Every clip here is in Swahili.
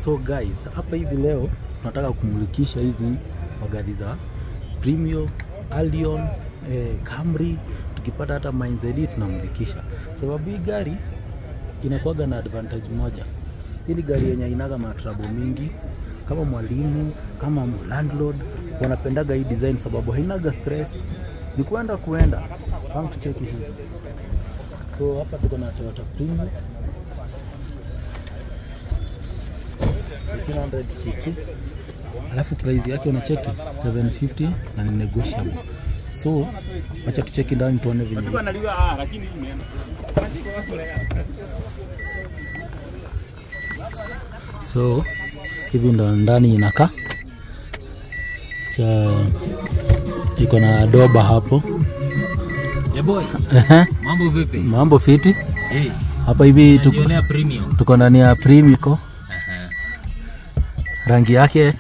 So guys, hapa hivi leo tunataka kumulikisha hizi magari za Premio, Allion, Camry, tukipata hata MyZD tunamulikisha. Sababu hii gari inakuwaga na advantage moja. Hii gari yenye inaga matrabo mingi, kama mwalimu, kama landlord, wanapendaga hii design sababu hainaga stress. Ni kuenda. Kama tucheki hii. So hapa tuko na Toyota Premio 1800cc. Alafu price yake unacheki 750 na ni negotiable. So acha tucheki ndani tuone vile. So hivi ndo ndani inakaa. Iko na doba hapo. Yeah boy. Mambo vipi? Mambo fiti. Hey. Hapa hivi tuko ndani ya Premio. Rangi yake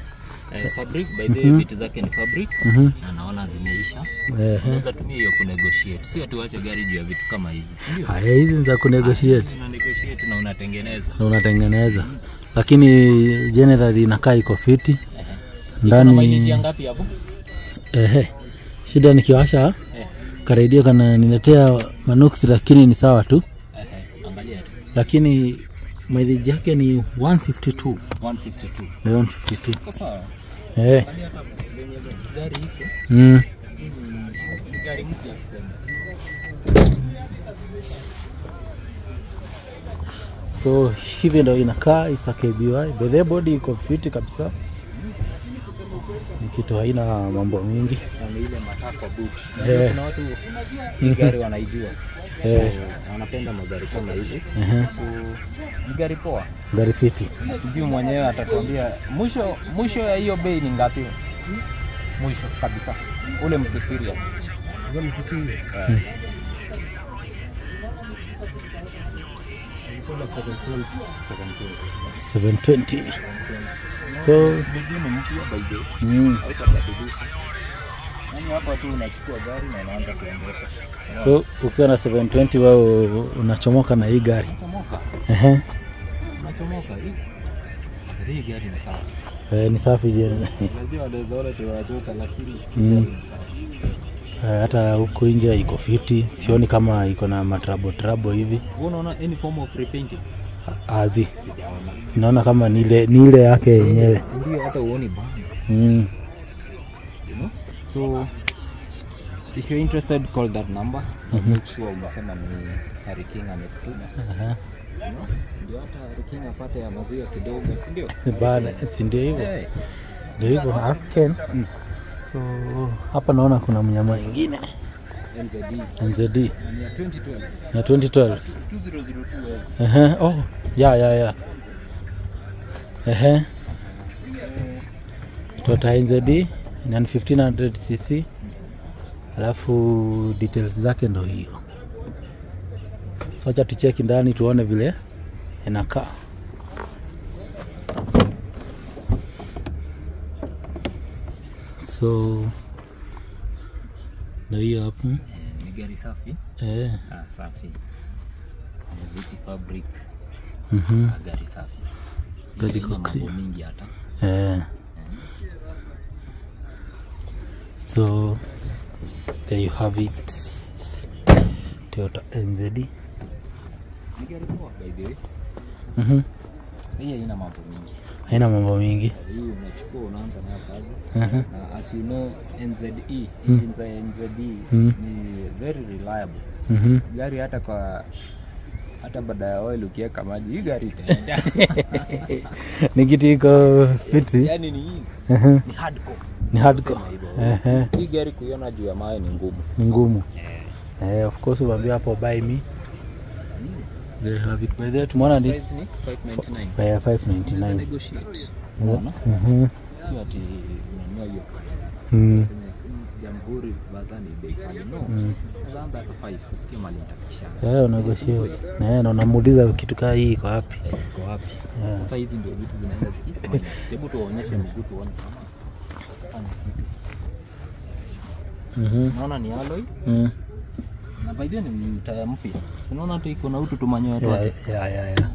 fabric, by the way vitu zake ni fabric. Na naona zimeisha. Unaweza tumia hiyo kunegotiate. Sio tuache gari juu ya vitu kama hizi, ndio? Haya, hizi ni za kunegotiate. Una negotiate na unatengeneza. Lakini generally inakaa iko fiti. Ndani mileage ngapi hapo? Shida nikiwasha karedio kana niletea manuksi, lakini ni sawa tu. Angalia tu. Lakini mileage yake ni 152. 152. Sawa. Gari iko. Gari mpya kusema. So hivi ndo inakaa isa KBY. The body iko fiti kabisa. Ni kitu haina mambo mingi. Na ile matako boot. Kuna watu gari wanaijua. Wanapenda magari kama hizi. So gari poa. Gari fiti. Sijui mwenyewe atatuambia mwisho ya hiyo bei ni ngapi? Mwisho kabisa. Ule mtu serious. 720. So migine mpya by the hapa tu unachukua gari na unaanza kuendesha. So ukiwa na 720 wewe unachomoka na hii gari. Unachomoka hii gari ni safi. Ni safi je. Unajua wale tuwachota lakini hata huko nje iko fiti. Sioni kama iko na matrabo hivi. Unaona any form of repainting? Azi. Naona kama ni ile yake yenyewe. Ndio hata uone bana. So if you're interested, call that number. Make sure umesema ni Harry King amekutuma. Ndio hata Harry King apate ya maziwa kidogo, si ndio? Bana, si ndio hivyo. Ndio hivyo African. So hapa naona kuna mnyama mwingine. NZD. Ni 2012. Ya 2012. 2002. Oh, yeah. Toyota NZD na 1500cc. Alafu details zake ndo hiyo. So acha tucheki ndani tuone vile inakaa. So na hiyo hapo Ni gari safi. Safi. Viti fabric. Gari safi. Gari mambo mingi hata. So there you have it. Toyota NZD. Ni gari poa by the way. Hii haina mambo mingi. Hii unachukua unaanza nayo kazi. Na as you know NZE, engine za NZE ni very reliable. Gari hata baada ya oil ukiweka maji hii gari itaenda. Ni kitu iko fiti. Yaani ni hii. Ni hardcore. Hii gari kuiona juu ya mawe ni ngumu. Of course unaambia hapo buy me. They have it by there. Tumeona ni 599. 599. Negotiate. Sio ati unanunua hiyo price. Jamhuri bazani bei kali no. Unaanza kwa 5 usikie mali itafikisha. Negotiate. Na unamuuliza kitu kaa hii iko wapi? Sasa hizi ndio vitu zinaenda zikifanya. Hebu tuwaonyeshe mguu tuone kama. Naona ni alloy. Na by the way ni taya mpya. Unaona hata iko na utu tumanyoya yote.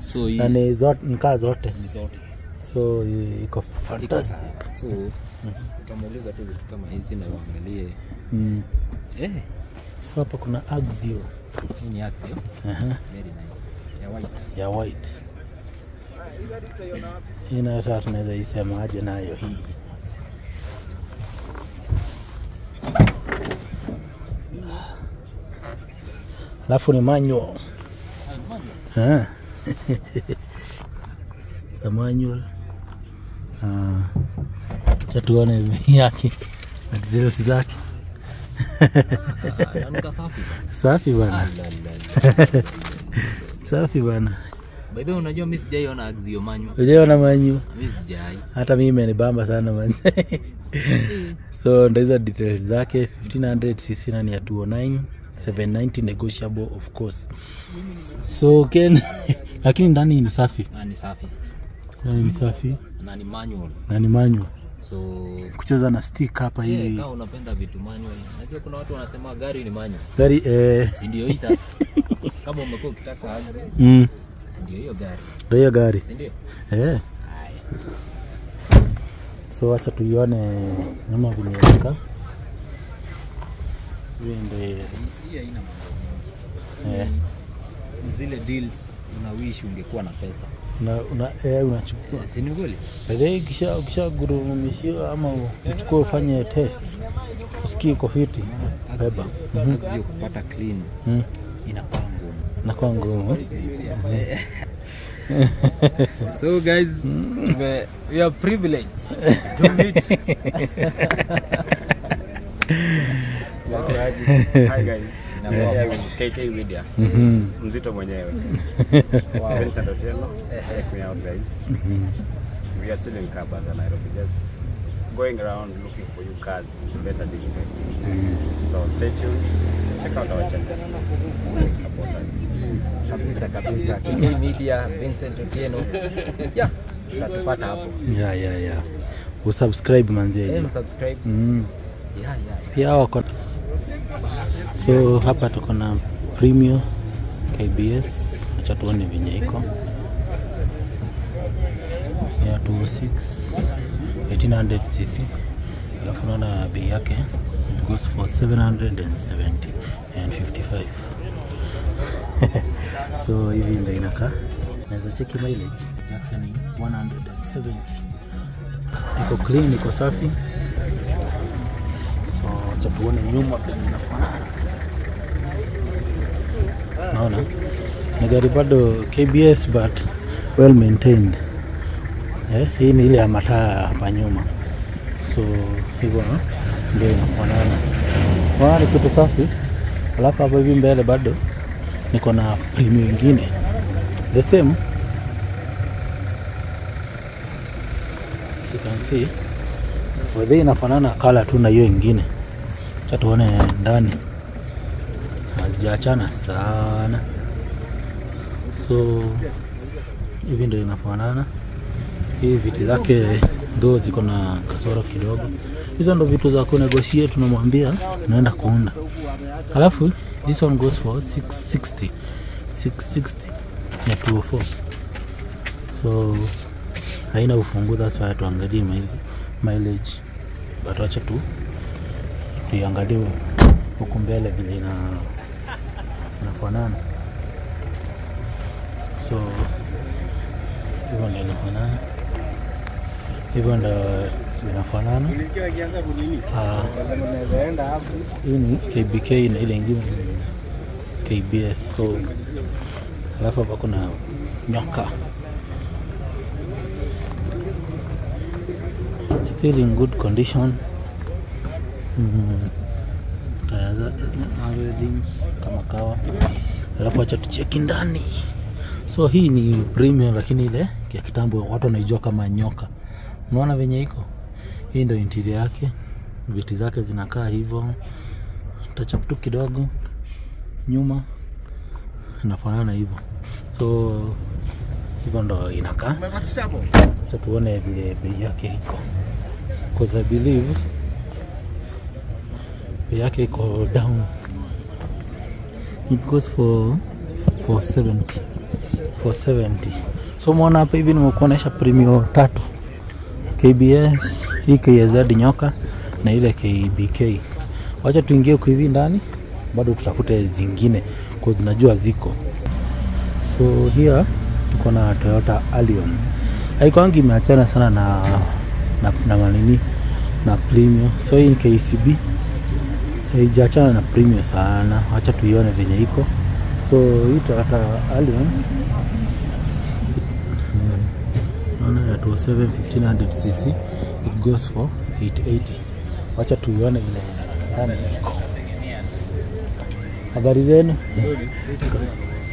So hii ni zote, nkaa zote. Ni zote. So iko fantastic. So utamuuliza tu vitu kama hizi na uangalie. So hapa kuna Axio. Hii ni Axio. Very nice. Ya white. Hii na sasa tunaweza isema aje nayo hii. Alafu ni manual. Sa manual. Cha tuone yake na details zake. Safi bana. Safi bana. By the way, unajua mimi sijaiona Axio manual. Hujaiona manual? Mimi sijai. Hata mimi imenibamba sana man. So ndizo details zake 1500cc na ni ya 209, 790 negotiable of course. So lakini ndani ni safi. Ni safi. Ndani ni safi. Na ni manual. Na ni manual. So kucheza na stick hapa hivi. Kama unapenda vitu manual. Najua kuna watu wanasema gari ni manual. Gari si ndio hii sasa. Kama umekuwa ukitaka Axio. Ndio hiyo gari. Ndio hiyo gari. Si ndio? So acha tuione kama vinaweka. Hiyo ndio hii haina mambo. Zile deals unawish ungekuwa na pesa. Unachukua. Si ni kweli? Baadaye kisha gurumishio ama uchukue ufanye test. Usikie uko fiti. Beba. Axio kupata clean. Inakuwa ngumu. So guys, we are privileged to meet. Hi guys. KK Media. Mzito mwenyewe. Vincent Otieno. Check me out guys. We are still in Kabaza, Nairobi. Just going around looking for you cars, better deal sales. So stay tuned. Check out our channel. Support us. Kabisa. KK Media, Vincent Otieno. Yeah. Tutapata hapo. Yeah. Usubscribe manzi. Subscribe. Yeah. Pia wako. So hapa tuko na Premio KBS. Acha tuone venye iko. Ya 206 1800cc. Alafu naona bei yake it goes for 770 and 55. So hivi ndio inakaa. Naweza cheki mileage yake ni 170. Iko clean, iko safi. So acha tuone nyuma pia inafanana. Naona ni gari bado KBS but well maintained. Hii ni ile ya mataa hapa nyuma. So hivyo ndio inafanana. Ni kitu safi. Alafu hapo hivi mbele bado niko na Premio nyingine. The same. So you can see whether inafanana color tu na hiyo nyingine. Acha tuone ndani. Hazijaachana sana. So hivi ndio inafanana. Hii vitu zake ndo ziko na kasoro kidogo. Hizo ndo vitu za kunegotiate, tunamwambia naenda kuunda. Alafu this one goes for 660 na 204. So haina ufunguo, that's why tuangalie mileage. But acha tu tuangalie huko mbele vile inafanana. So hivyo ndio inafanana. Hivyo ndio inafanana. Hii ni KBK na ile nyingine KBS. So alafu hapa kuna nyoka. Still in good condition. Kama kawa. Alafu acha tucheki ndani. So hii ni Premium lakini ile ya kitambo watu wanaijua kama nyoka. Unaona venye iko? Hii ndio interior yake. Viti zake zinakaa hivyo. Touch tu kidogo nyuma inafanana hivyo. So hivyo ndo inakaa. Acha tuone vile bei yake iko. Because I believe bei yake iko down. It goes for 70. So muona hapa hivi nimekuonesha Premio 3. KBS, hii KZ nyoka na ile KBK. Wacha tuingie huko hivi ndani, bado tutafute zingine kwa zinajua ziko. So here tuko na Toyota Allion. Haikuangi imeachana sana na manini na Premio. So hii ni KCB. Haijachana na Premio sana. Wacha tuione venye iko. So hii Toyota Allion naona ya 27 1500cc, it goes for 880. Wacha tuione vile ndani iko. Habari zenu?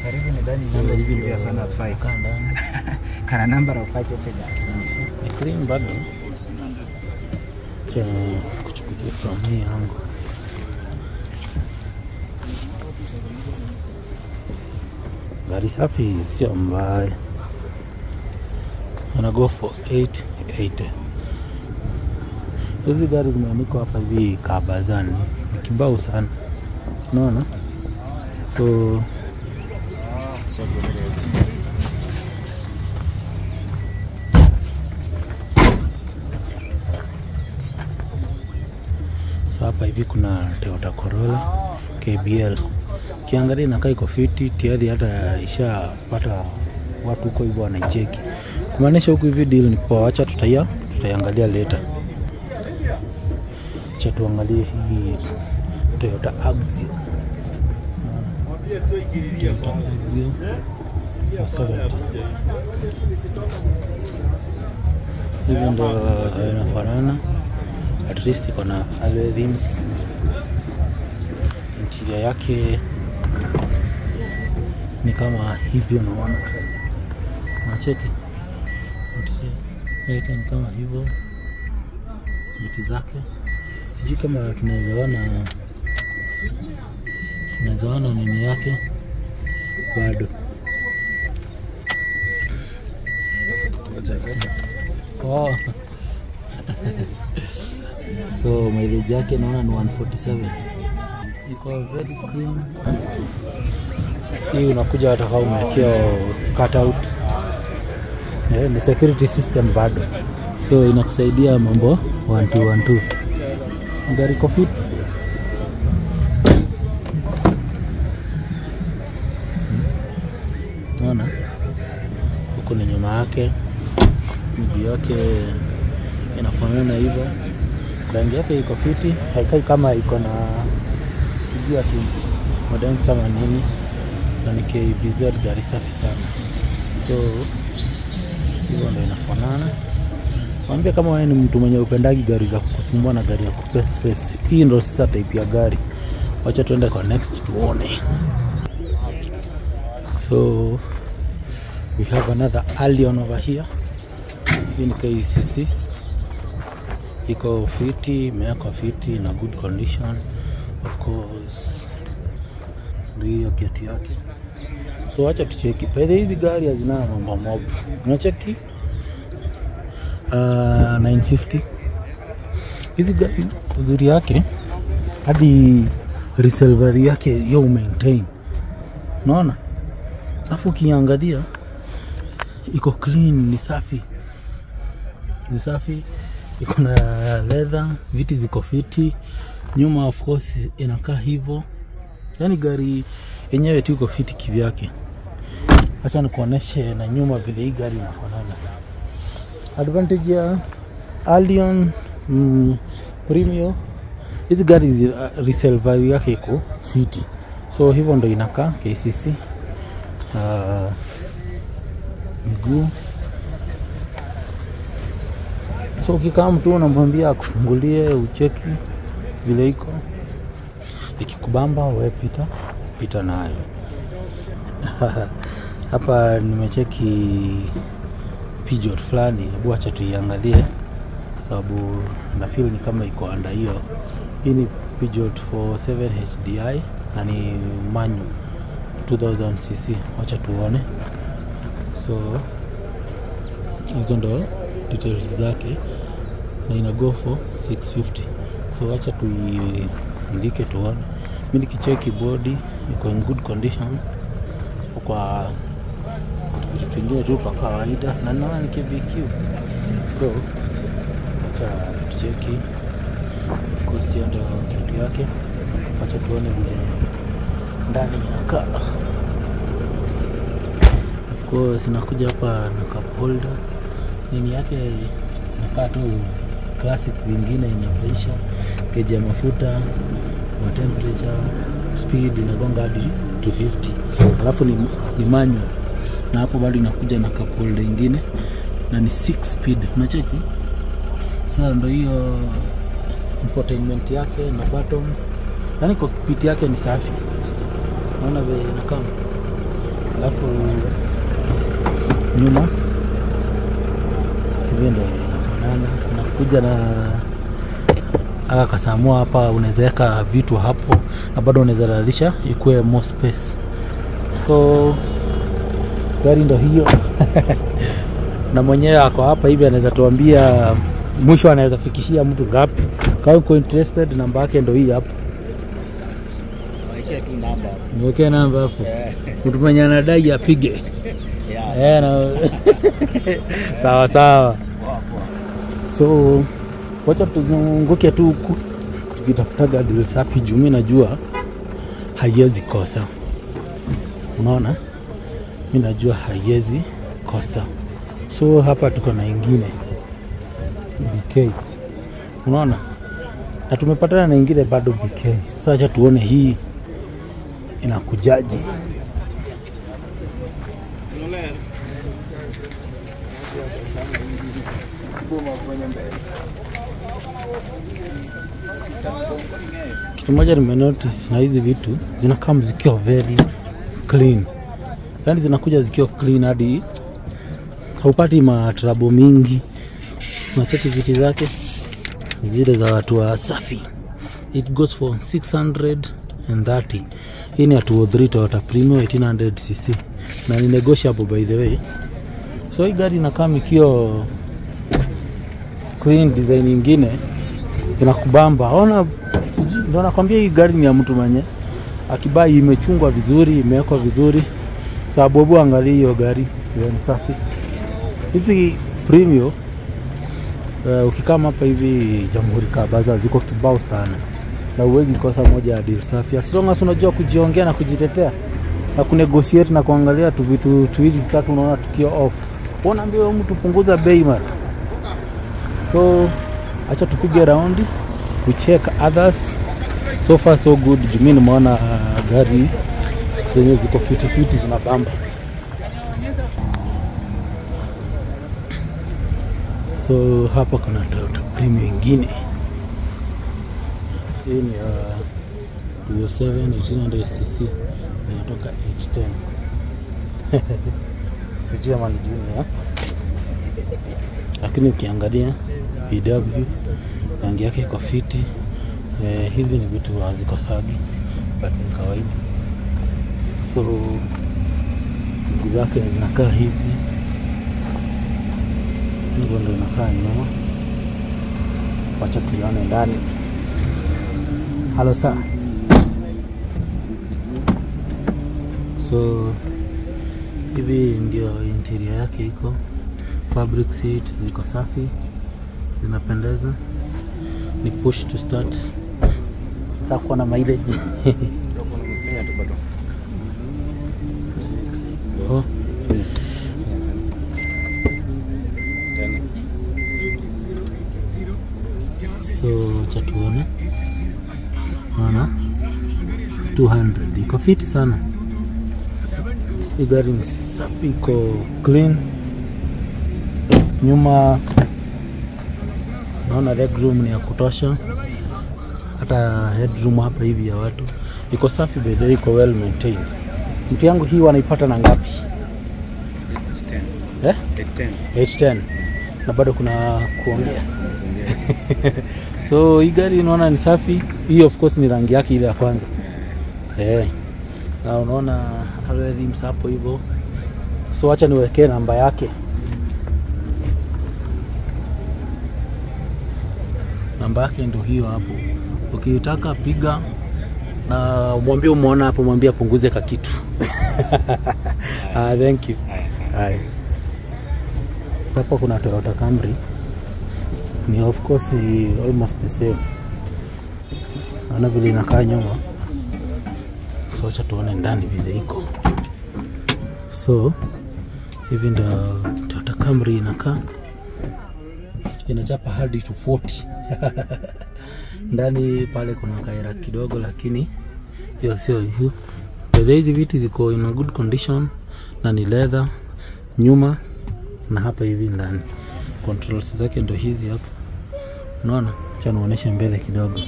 Karibu ni ndani ndio hivi ndio sana asfai. Kana number of purchase agent. Ni clean bado. Cha kuchukulia from hii yangu. Gari safi, sio mbaya. Ana go for 880. Hizi gari zimeandikwa hapa hivi Kabazani. Ni kibao sana. Unaona? So hapa hivi kuna Toyota Corolla KBL. Kiangalia inakaa iko fiti, tayari hata ishapata watu huko hivyo wanaicheki. Kumaanisha huko hivi deal ni poa. Acha tutaiangalia later. Acha tuangalie hii Toyota Axio. Toyota Axio for 70. Hivi ndo inafanana. At least iko na alloy rims. Interior yake ni kama hivyo, unaona. Unacheki? Interior yake ni kama hivyo. Viti zake. Sijui kama tunaweza ona nini yake bado. Oh. So mileage yake naona ni 147. Iko very clean. Hii unakuja hata kama umewekea cut out. Ni security system bado. So inakusaidia mambo 1212. Gari iko fit. Naona huko ni nyuma yake. Miguu yake inafanana hivyo. Rangi yake iko fiti, haikai kama iko na sijui ati modern sama nini, na ni KBZ, gari safi sana. So hivyo ndio inafanana. Mwambie kama wewe ni mtu mwenye upendagi gari za kukusumbua na gari ya kukupa stress, hii ndio sasa type ya gari. Wacha tuende kwa next tuone. So we have another Allion over here. Hii ni KCC. Iko fiti, imewekwa fiti na good condition. Of course ndio kiatu yake. So acha tucheki. Pale hizi gari hazina mambo mob. Unacheki? 950. Hizi gari uzuri yake hadi reservoir yake yo maintain. Unaona? Alafu ukiangalia iko clean, ni safi. Ni safi. Iko na leather, viti ziko fiti. Nyuma of course inakaa hivyo. Yaani gari yenyewe tu iko fiti kivyake. Acha nikuoneshe na nyuma vile hii gari inafanana. Advantage ya Allion Premio, hizi gari resale value yake iko fiti. So hivyo ndo inakaa KCC. Miguu. So ukikaa mtu unamwambia akufungulie ucheki vile iko. Ikikubamba wewe pita nayo. Hapa nimecheki Peugeot fulani, hebu acha tuiangalie sababu na feel ni kama iko under hiyo. Hii ni Peugeot 47 HDI na ni manual 2000cc. Acha tuone. So hizo ndo details zake na ina go for 650. So acha tuilike tuone. Mimi nikicheki body iko in good condition. Kwa tu twingine tu twa kawaida, na naona ni KBQ. So acha tucheki. Of course hiyo ndio kitu yake. Acha tuone vile ndani inakaa. Of course inakuja hapa na cup holder. Nini yake inakaa tu classic, vingine inafurahisha. Gauge ya mafuta, wa temperature, speed inagonga hadi 250. Alafu ni manual. Na hapo bado inakuja na cup holder nyingine na ni 6 speed. Unacheki? Sasa ndio hiyo infotainment yake na buttons. Yaani cockpit yake ni safi. Unaona vile inakaa. Alafu nyuma hivi ndio inafanana. Unakuja na kasamua hapa, unaweza weka vitu hapo na bado unaweza lalisha ikuwe more space. So gari ndio hiyo. Na mwenyewe ako hapa hivi anaweza tuambia mwisho anaweza fikishia mtu ngapi. Kama uko interested, namba yake ndio hii hapo. Waweke tu namba. Niweke namba hapo. Mtu mwenye anadai apige. Na sawa sawa. So wacha tuzunguke tu huku tukitafuta gari safi juu mimi najua haiwezi kosa. Unaona? Mimi najua haiwezi kosa. So hapa tuko na ingine BK. Unaona? Na tumepatana na ingine bado BK. Sasa acha tuone hii inakujaji. Kitu moja nimenotice na hizi vitu zinakaa zikiwa very clean. Yaani zinakuja zikiwa clean hadi haupati matrabo mingi. Unacheki viti zake zile za watu wa safi. It goes for 630. Hii ni 203 Toyota Premio 1800cc na ni negotiable by the way. So hii gari inakaa ikiwa clean, design nyingine inakubamba. Ona, ndio nakwambia hii gari ni ya mtu mwenye akibai imechungwa vizuri, imewekwa vizuri. Sababu angalia hiyo gari ni safi. Hizi Premio ukikama hapa hivi Jamhuri Kabaza ziko kibao sana. Na uwezi kosa moja ya deal safi. As long as unajua kujiongea na kujitetea na kunegotiate na kuangalia tu vitu tuwili vitatu, unaona tukio off. Unaambia mtu punguza bei mara. So acha tupige round, we check others. So far so good. Mimi nimeona gari zenye ziko fiti zinabamba. So hapa kuna Toyota Premio nyingine. Hii ni 207 1800cc inatoka 810. Sijui ama ni junior. Lakini ukiangalia VW rangi yake iko fiti. Hizi ni vitu hazikosagi, but ni kawaida. So miguu zake zinakaa hivi. Hivyo ndio inakaa nyuma. Wacha tuone ndani. Hello sir. So hivi ndio interior yake iko. Fabric seat ziko safi, zinapendeza. Ni push to start. Takuwa na mileage. Oh. So chatuone. Unaona? 200 iko fiti sana. Hii gari ni safi, iko clean. Nyuma naona legroom ni ya kutosha. Hata headroom hapa hivi ya watu iko safi, bedhe iko well maintained. Mtu yangu hii wanaipata na ngapi? 810. Na bado kuna kuongea. So hii gari unaona ni safi. Hii of course ni rangi yake ile ya kwanza. Na unaona alloy rims hapo hivyo. So acha niwekee namba yake. Namba yake ndio hiyo hapo. Ukitaka piga na mwambie umeona hapo, mwambie apunguze ka kitu. Thank you. Hai. Hapa kuna Toyota Camry. Ni of course almost the same. Naona vile inakaa nyuma. So acha tuone ndani vile iko. So hivi ndo Toyota Camry inakaa. Inachapa hadi 240. Ndani pale kuna kaira kidogo lakini hiyo sio hiyo. Hizi viti ziko in a good condition na ni leather nyuma na hapa hivi ndani. Controls zake ndo hizi hapa. Unaona? Acha nionyeshe mbele kidogo.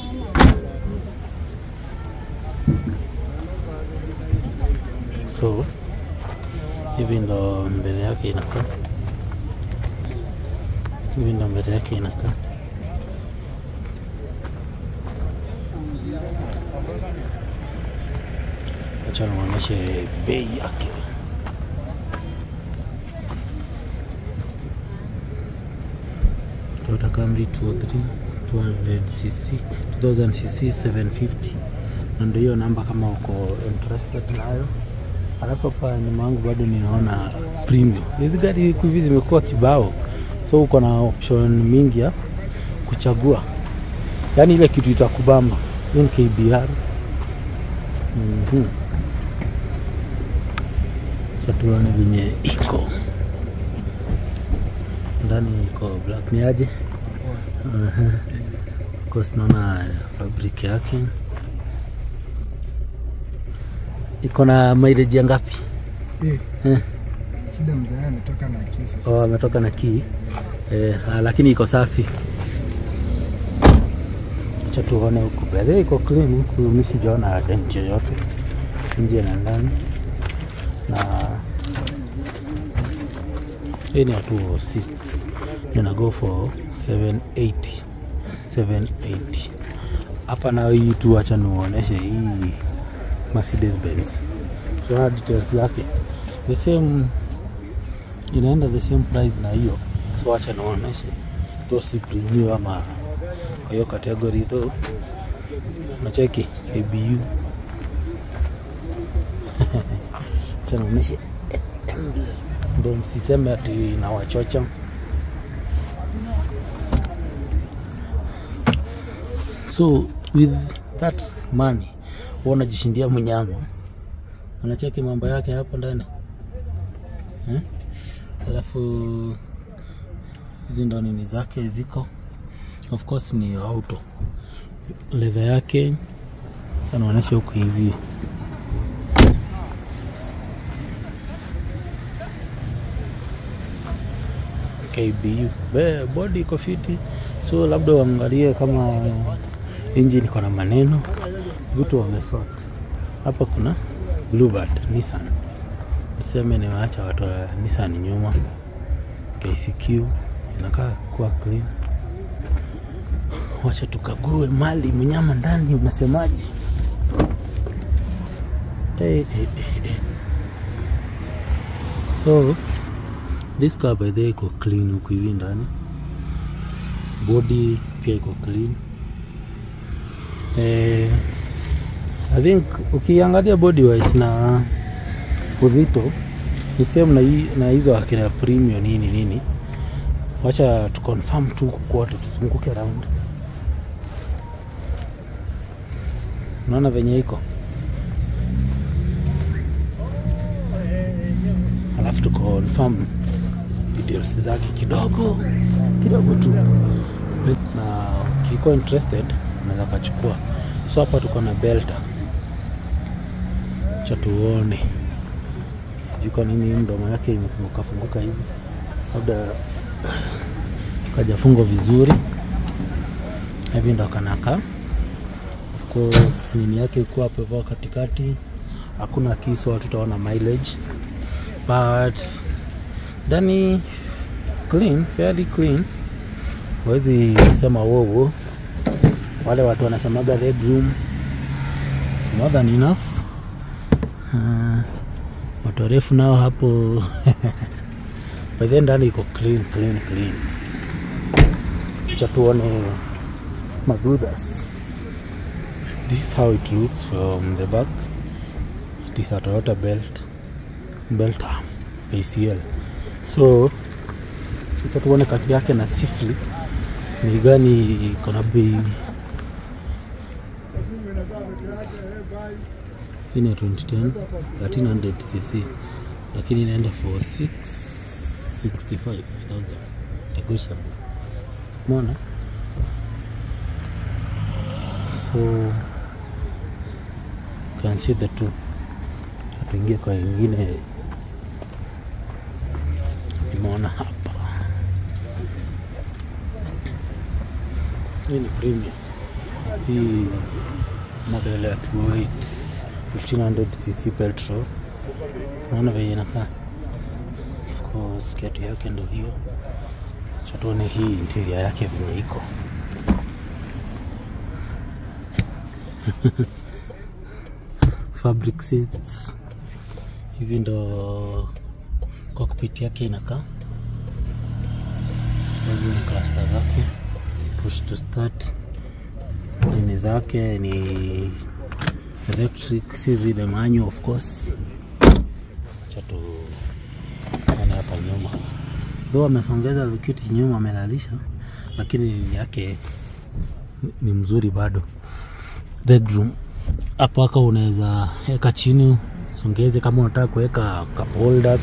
So hivi ndo mbele yake inakaa. Hivi ndo mbele yake inakaa. Acha nionyeshe bei yake. Toyota Camry 200cc 2000cc 750. Na ndio hiyo namba kama uko interested nayo. Alafu hapa nyuma yangu bado ninaona premium. Hizi gari hivi zimekuwa kibao. So uko na option mingi ya kuchagua. Yaani ile kitu itakubamba. Hii ni KBR. Sasa tuone venye iko. Ndani iko black ni aje? Kwa tunaona fabric yake. Iko na mileage ya ngapi? Shida mzee ametoka na key sasa. Oh, ametoka na key. Lakini iko safi. Acha tuone huko. Bale iko clean huko, mimi sijaona dent yoyote nje na ndani. Na hii ni 206. Ina go for 780. Hapa na hii tu acha nionyeshe hii Mercedes Benz. So na details zake. The same inaenda the same price na hiyo. So acha nionyeshe. Tosi premium ama kwa hiyo category though. Nacheki ABU. Acha nionyeshe. Ndio msiseme ati inawachocha. So with that money unajishindia mnyama. Unacheki mambo yake hapo ndani. Alafu hizi ndo nini zake ziko. Of course ni auto. Leather yake anaonyesha huko hivi. KBU. Body iko fiti. So labda uangalie kama engine iko na maneno. Vitu wamesort. Hapa kuna Bluebird Nissan. Niseme niwaacha watu wa Nissan nyuma. KCQ inakaa kuwa clean. Wacha tukague mali mnyama ndani unasemaje? So this car by the way iko clean huku hivi ndani. Body pia iko clean. I think ukiangalia body wise na uzito ni same na hizo akina premium nini. Wacha tu confirm tu kote tuzunguke around. Unaona venye iko. Alafu tu confirm details zake kidogo tu. Na kiko interested unaweza kuchukua. So hapa tuko na belta. Acha tuone. Jiko nini mdomo yake imefunguka hivi. Labda kajafunga vizuri. Hivi ndo kanaka. Of course nini yake iko hapo kwa katikati. Hakuna kiso, tutaona mileage. But ndani clean, fairly clean. Wezi sema wowo. Wale watu wanasemaga legroom is more than enough. Watu refu nao hapo. But then ndani iko clean. Acha tuone Magruthers. This is how it looks from the back. It is a Toyota belt arm. KCL. So tuone kati yake na Sifli ni gani iko na bei. Hii ni 2010 1300cc lakini inaenda for 665,000 negotiable. Umeona? So can see the two. Tuingie kwa ingine. Tumeona hapa. Hii ni premium. Hii model ya 208 1500cc petrol. Unaona vile inakaa. Of course kiatu yake ndio hiyo. Tuone hii interior yake vile iko. Fabric seats. Hivi ndo cockpit yake inakaa. Hivi ni cluster zake. Push to start. Nini zake ni electric, si zile manual of course. Chato ana hapa nyuma. Though amesongeza vikiti nyuma amelalisha, lakini nini yake ni mzuri bado. Bedroom hapa haka unaweza weka chini songeze kama unataka kuweka cup holders.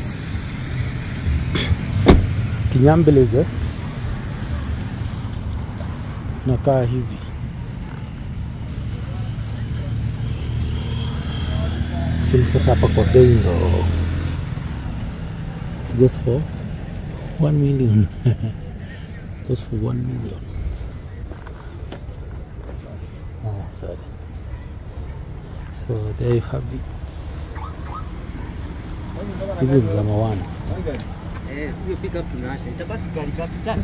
Kinyambeleze nakaa hivi. Kile sasa hapa kwa bei ndo goes for 1 million. Goes for 1 million. Oh, sorry. So there you have it. Hizi ni za mawani. Hiyo pick up tunaacha. Itabaki gari kapitani.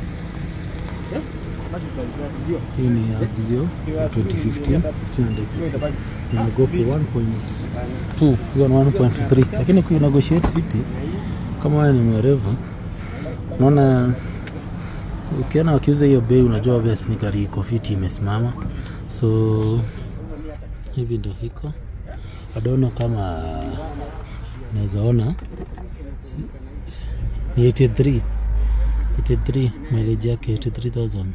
Hii ni Axio 2015 1500cc. Ina go for 1.2, hiyo ni 1.3. Lakini ku negotiate city kama wewe ni mwerevu. Unaona ukiona wakiuza hiyo bei unajua obviously ni gari iko fiti imesimama. So hivi ndio hiko. I don't know kama unaweza ona ni 83 mileage yake 83,000.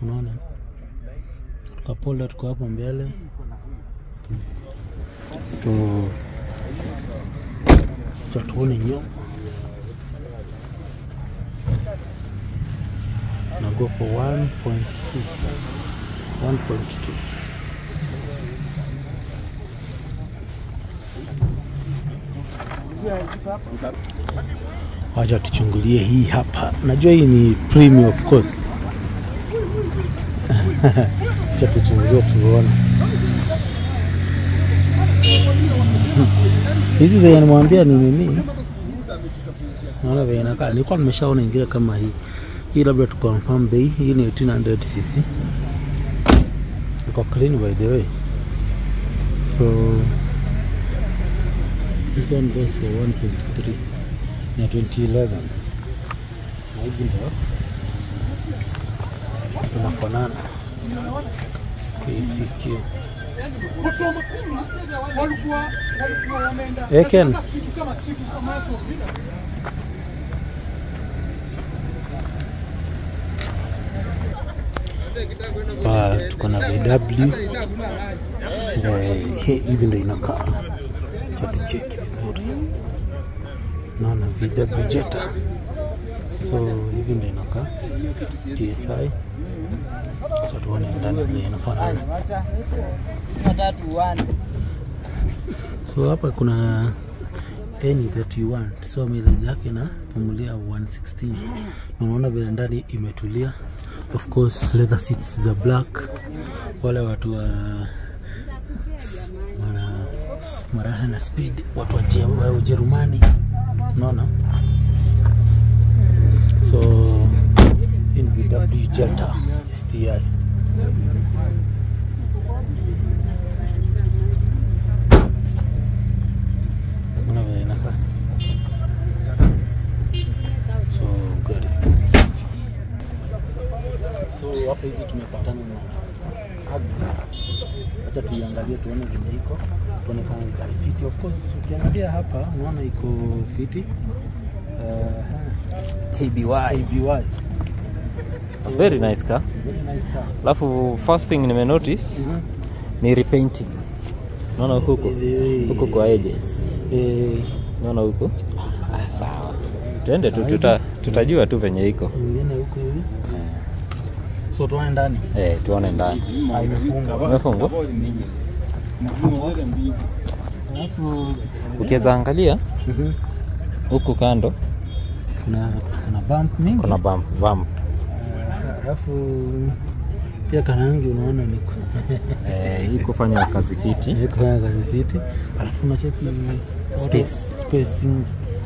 Unaona kapola tuko hapo mbele. So tuone nyuma na go for 1.2. Wacha tuchungulie hii hapa. Najua hii ni premium of course. Wacha tuchungulie tuone. Hizi zenye nimwambia ni nini? Naona vile inakaa. Nilikuwa nimeshaona ingine kama hii. Hii labda tu confirm bei. Hii ni 1800cc. Iko clean by the way. So this one goes for 1.3 na 2011. Na hivi ndo tunafanana. KCQ. Eken. Tuko na VW. Hivi ndo inakaa. Tucheki vizuri. Naona VW Jetta. So hivi ndo inakaa. TSI. Tuone ndani vile inafanana. So hapa kuna any that you want. So mileage yake na pumulia 116. Unaona vile ndani imetulia. Of course leather seats za black. Wale watu wa maraha na speed, watu wa Ujerumani. Unaona? So in VW Jetta STI. Unaona vile inakaa. So gari safi. So hapa hivi tumepatana na Acha tuiangalie tuone vile iko. Tuone kama ni gari fiti. Of course ukiangalia hapa unaona iko fiti. KBY. Very nice car. Very nice car. Alafu first thing nime notice ni repainting. Naona huko kwa edges. Naona huko. Sawa. Twende tu tutajua tu venye iko. Ngine huko hivi. So tuone ndani. Tuone ndani. Imefungwa. Ukiweza angalia huku kando kuna bump mingi. Kuna bump. Alafu pia karangi unaona niko hii kufanya kazi fiti. Alafu unacheki space.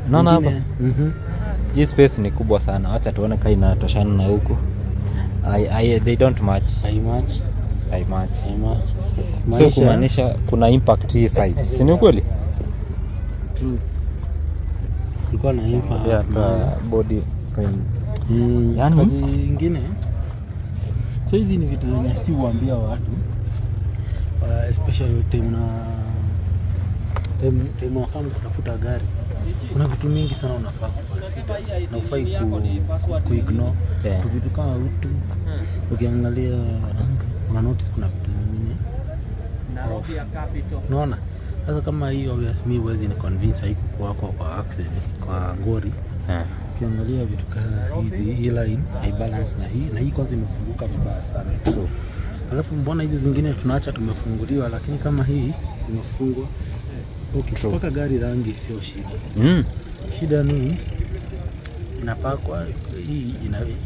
Naona hapa. Hii space ni kubwa sana. Acha tuone kama inatoshana na huko. They don't match. I match. So kumaanisha kuna impact hii side. Si ni kweli? True. Kulikuwa na impact. Hata body yani kazi nyingine. So hizi ni vitu zenye si huambia watu. Especially time kama kutafuta gari. Kuna vitu mingi sana unafaa consider na ufai ku-ignore. Vitu kama utu. Ukiangalia una notice kuna vitu vingine. Unaona? Sasa kama hii obvious me huwezi ni convince haikuwa kwa accident kwa ngori. Ukiangalia vitu kama hizi hii line haibalance na hii kwanza imefunguka vibaya sana. True. Alafu mbona hizi zingine tunaacha tumefunguliwa, lakini kama hii imefungwa. Okay, paka gari rangi sio shida. Shida ni inapakwa hii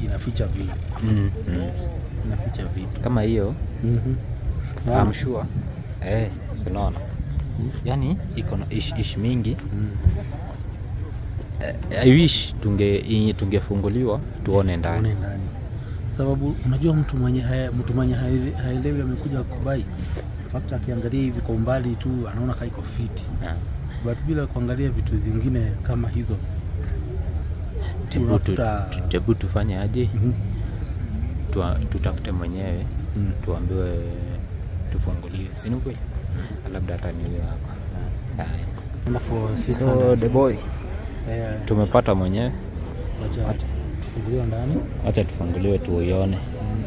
inaficha vitu. Inaficha vitu. Kama hiyo. I'm sure. Sinaona. Yani iko na ish mingi. I wish tungefunguliwa tuone ndani. Sababu unajua mtu mwenye haelewi amekuja kubai. Fakta akiangalia hivi kwa umbali tu anaona kama iko fiti. But bila kuangalia vitu zingine kama hizo. Tebu tufanye aje? Tutafute mwenyewe. Tuambiwe tufunguliwe. Si ni kweli? Labda atanielewa hapa. So the boy. Tumepata mwenyewe. Acha tufunguliwe ndani. Acha tufunguliwe tuione.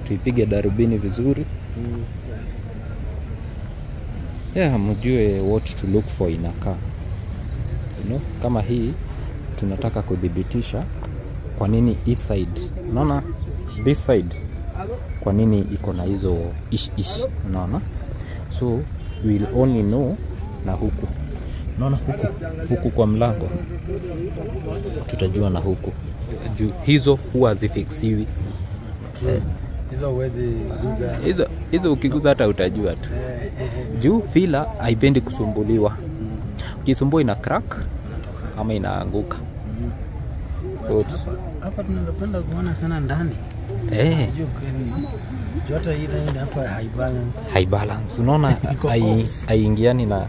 Tuipige darubini vizuri. Mjue what to look for in a car. Kama hii tunataka kudhibitisha kwa nini east side. Unaona this side kwa nini iko na hizo ish. Unaona? So we'll only know na huku. Unaona huku kwa mlango. Tutajua na huku. Juu hizo huwa hazifixiwi. Hizo huwezi guza. Hizo ukiguza hata utajua tu. Juu fila haipendi kusumbuliwa. Ukisumbua ina crack ama inaanguka. So hapa tunapenda kuona sana ndani. Jota hii line hapa high balance. Unaona haiingiani na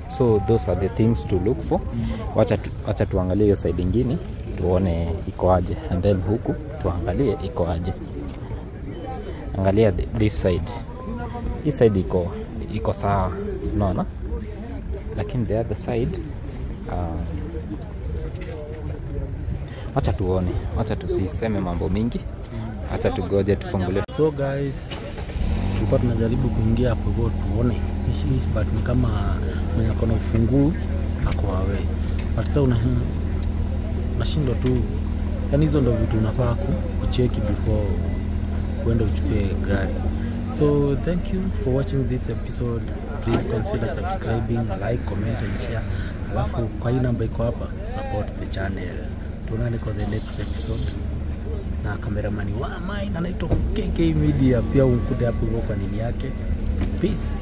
so those are the things to look for. Wacha tuangalie hiyo side nyingine tuone iko aje, and then huku tuangalie iko aje. Angalia this side. Hii side iko sawa. Unaona? Lakini the other side acha tuone. Acha tusiseme mambo mingi. Acha tugoje tufungulie. So guys, tulikuwa tunajaribu kuingia hapo hivyo tuone ishi but ni kama mwenye kona ufunguo ako away. But sasa unashindwa tu. Yaani hizo ndio vitu unafaa kucheki before uende uchukue gari. So thank you for watching this episode. Please consider subscribing, like, comment and share. Alafu kwa hii namba iko hapa, support the channel. Tuonane kwa the next episode. Na cameraman wa mine anaitwa KK Media, pia umkute hapo kwa nini yake. Peace.